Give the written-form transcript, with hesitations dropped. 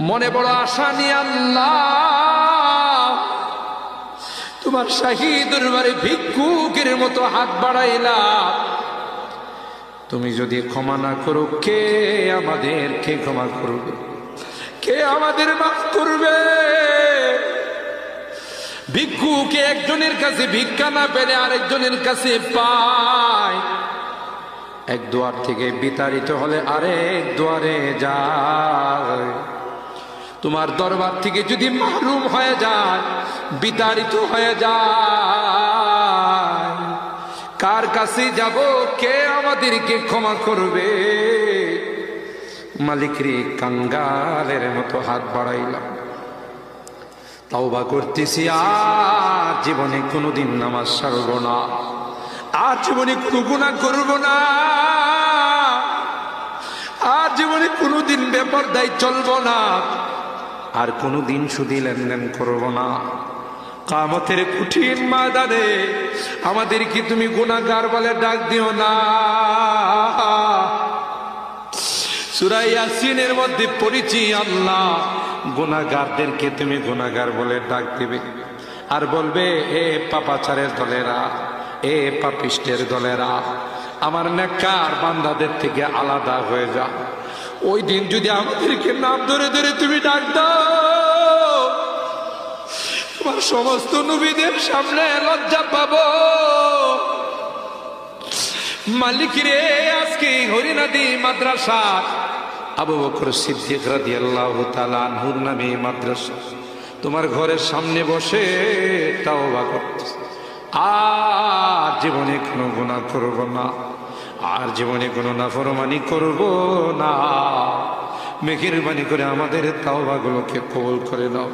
মনে বড় আশা নিয়ে আল্লাহ তোমার শাহী দরবারে ভিক্ষুকের মতো হাত বাড়াইলাম। তুমি যদি ক্ষমা না করো, কে আমাদেরকে ক্ষমা করবে? কে আমাদের মাফ করবে? ভিক্ষুকে একজনের কাছে ভিক্ষা না পেলে আরেকজনের কাছে পায়। এক দুয়ার থেকে বিতাড়িত হলে আরেক দুয়ারে যায়। তোমার দরবার থেকে যদি মাহরুম হয়ে যায়, বিতাড়িত হয়ে যায়, কার কাছে যাব? কে আমাদেরকে ক্ষমা করবে? মালিক রে, কাঙ্গালের মতো হাত বাড়াইলাম, তাওবা করতেছি, আর জীবনে কোনোদিন নামাজ ছাড়ব না, আর জীবনে কোনো গুনাহ করব না, আর জীবনে কোনোদিন বেপরদায় চলব না, আর কোনোদিন সুদী লেনদেন করব না। কিয়ামতের কঠিন ময়দানে আমাদেরকে তুমি গুনাহগার বলে ডাক দিও না। সূরা ইয়াসিনের মধ্যে পড়েছি, আল্লাহ গুনাহগারদেরকে তুমি গুনাহগার বলে ডাক দিবে, আর বলবে, এ পাপাচারের দলেরা, এ পাপিষ্টের দলেরা, আমার নেককার বান্দাদের থেকে আলাদা হয়ে যা। ওই দিন যদি আমাদেরকে নাম ধরে ধরে তুমি ডাক দাও, তোমার সমস্ত নবীদের সামনে লজ্জা পাবো। মালিক রে, আজকে হরিনাদি মাদ্রাসা আবু বকর সিদ্দিক রাদিয়াল্লাহু তাআলা আনহুর নামে মাদ্রাসা তোমার ঘরের সামনে বসে তাওবা করতেছি, আর জীবনে কোনো গুনাহ করব না, আর জীবনে কোনো নাফরমানি করব না। মেহেরবানি করে আমাদের তাওবাগুলোকে কবুল করে নাও।